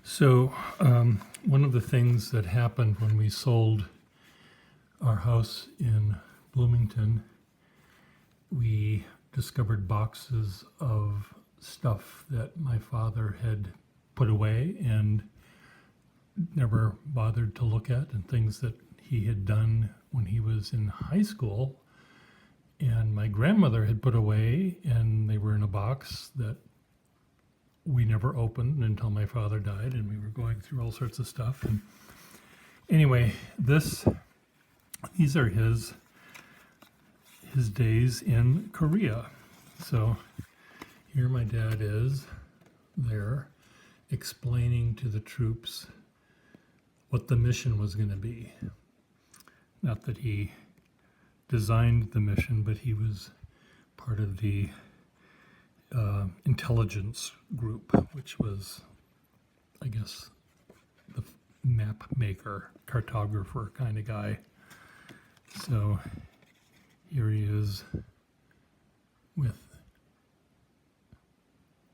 So, one of the things that happened when we sold our house in Bloomington, we discovered boxes of stuff that my father had put away and never bothered to look at, and things that he had done when he was in high school and my grandmother had put away, and they were in a box that we never opened until my father died, and we were going through all sorts of stuff. And anyway, these are his days in Korea. So here my dad is there explaining to the troops what the mission was going to be. Not that he designed the mission, but he was part of the intelligence group, which was, I guess, the map maker, cartographer kind of guy. So here he is with,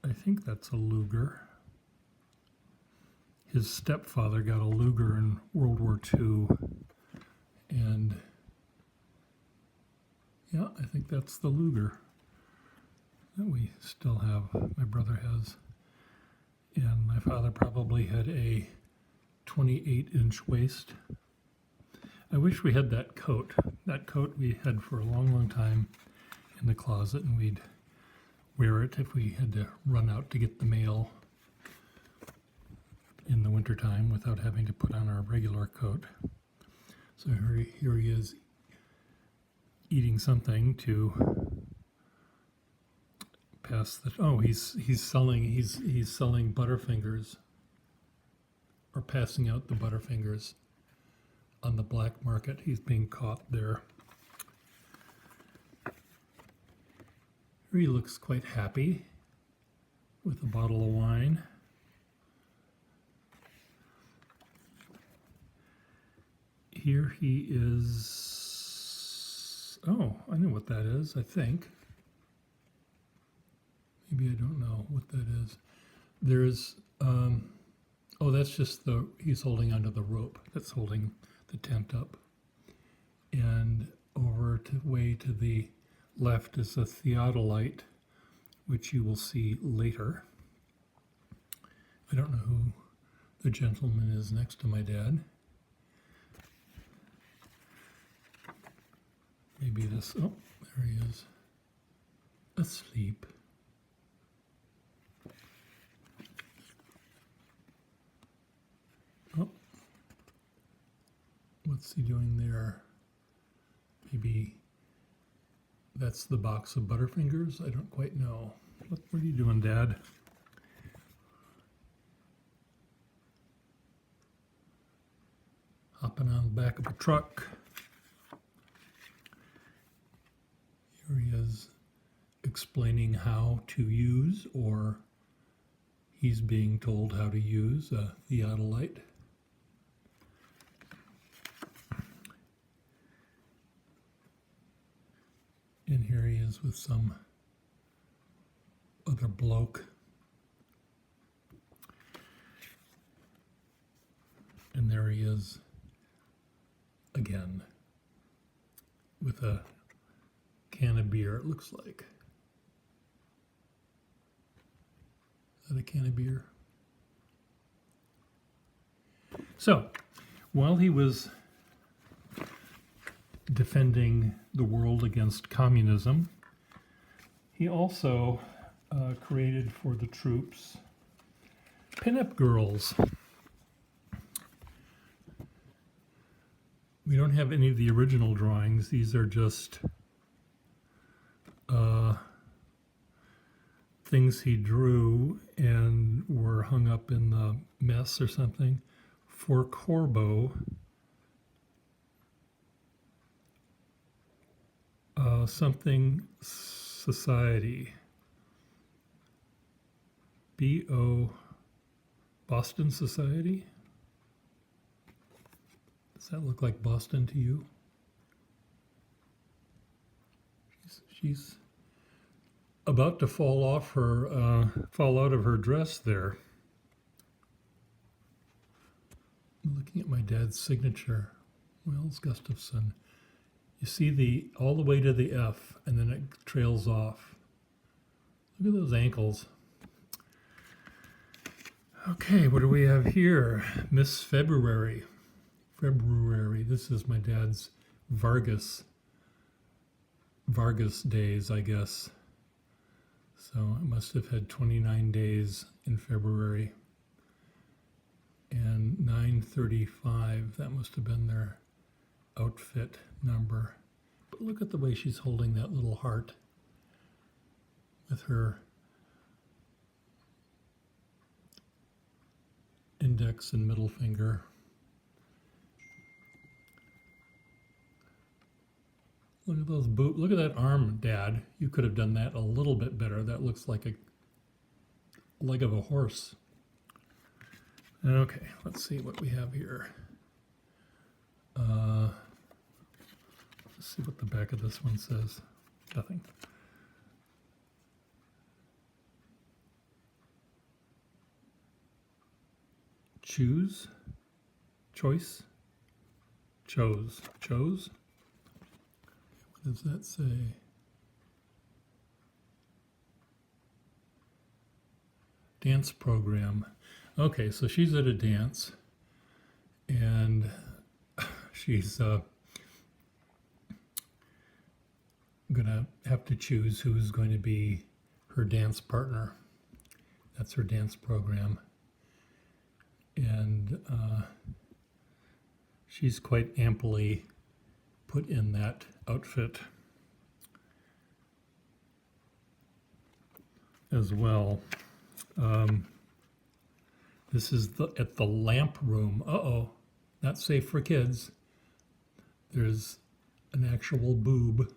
I think that's a Luger. His stepfather got a Luger in World War II, and yeah, I think that's the Luger that we still have, my brother has. And my father probably had a 28-inch waist. I wish we had that coat. That coat we had for a long, long time in the closet, and we'd wear it if we had to run out to get the mail in the wintertime without having to put on our regular coat. So here he is eating something to pass the. Oh, he's selling Butterfingers, or passing out the Butterfingers on the black market. He's being caught there. Here he looks quite happy with a bottle of wine. Here he is. Oh, I know what that is, I think. Maybe I don't know what that is. There's, oh, that's just he's holding onto the rope that's holding the tent up. And way to the left is a theodolite, which you will see later. I don't know who the gentleman is next to my dad. Maybe this, oh, there he is, asleep. Oh, what's he doing there? Maybe that's the box of Butterfingers? I don't quite know. What are you doing, Dad? Hopping on the back of a truck. Here he is explaining how to use, or he's being told how to use, a theodolite. And here he is with some other bloke. And there he is again with a can of beer, it looks like. Is that a can of beer? So, while he was defending the world against communism, he also created for the troops pinup girls. We don't have any of the original drawings. These are just things he drew and were hung up in the mess or something for Corbo. Something Society. B.O. Boston Society? Does that look like Boston to you? She's about to fall out of her dress there. I'm looking at my dad's signature, Wells Gustafson. You see all the way to the F, and then it trails off. Look at those ankles. Okay, what do we have here? Miss February. February. This is my dad's Vargas days, I guess. So I must have had 29 days in February. And 935, that must have been their outfit number. But look at the way she's holding that little heart with her index and middle finger. Look at those boots. Look at that arm, Dad. You could have done that a little bit better. That looks like a leg of a horse. Okay, let's see what we have here. Let's see what the back of this one says. Nothing. Choose, choice, chose, chose. What does that say? Dance program. Okay, so she's at a dance, and she's gonna have to choose who's going to be her dance partner. That's her dance program. And she's quite amply put in that outfit as well. This is at the lamp room. Uh-oh, not safe for kids. There's an actual boob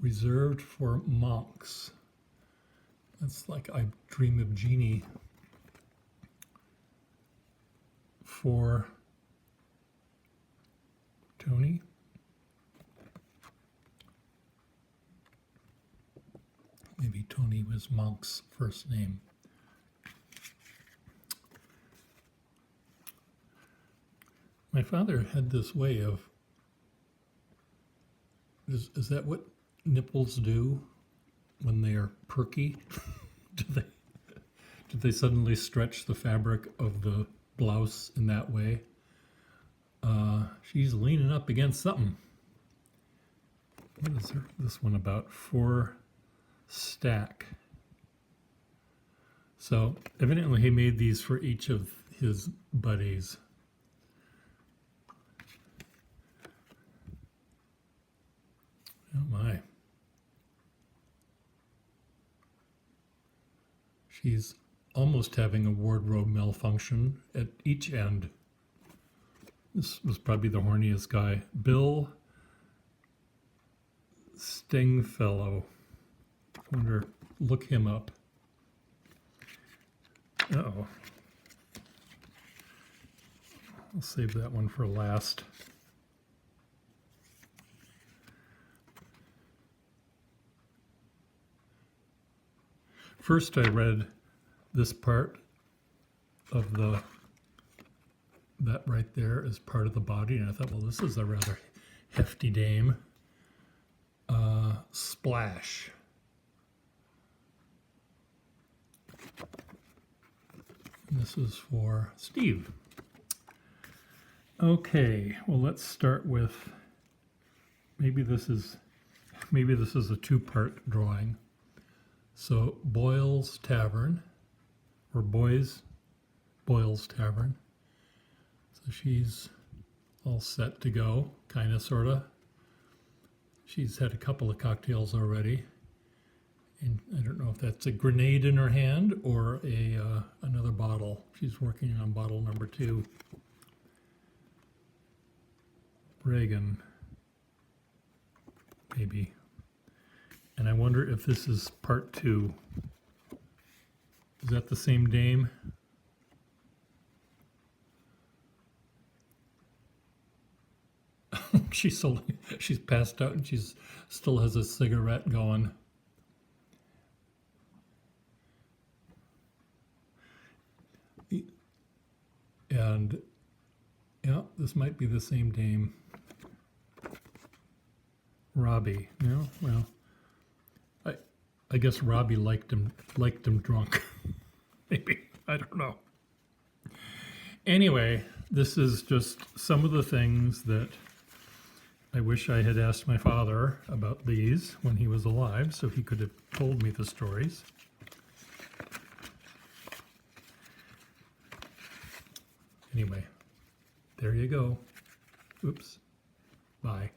reserved for monks. That's like I Dream of Jeannie. For Tony. Maybe Tony was Monk's first name. My father had this way of, is that what nipples do when they are perky? do they suddenly stretch the fabric of the blouse in that way? She's leaning up against something. What is this one about? For stack. So evidently he made these for each of his buddies. Oh my. She's almost having a wardrobe malfunction at each end. This was probably the horniest guy. Bill Stingfellow. I wonder, look him up. Uh-oh. I'll save that one for last. First I read this part of that right there is part of the body, and I thought, well, this is a rather hefty dame. Splash. And this is for Steve. Okay, well, let's start with, maybe this is a two-part drawing. So Boyle's Tavern, or Boyle's Tavern. So she's all set to go, kind of, sort of. She's had a couple of cocktails already. And I don't know if that's a grenade in her hand or another bottle. She's working on bottle number 2. Reagan, maybe. And I wonder if this is part 2. Is that the same dame? She's passed out and she's still has a cigarette going. And yeah, this might be the same dame. Robbie. Yeah, well, I guess Robbie liked him drunk. Maybe. I don't know. Anyway, this is just some of the things that I wish I had asked my father about these when he was alive, so he could have told me the stories. Anyway, there you go. Oops. Bye.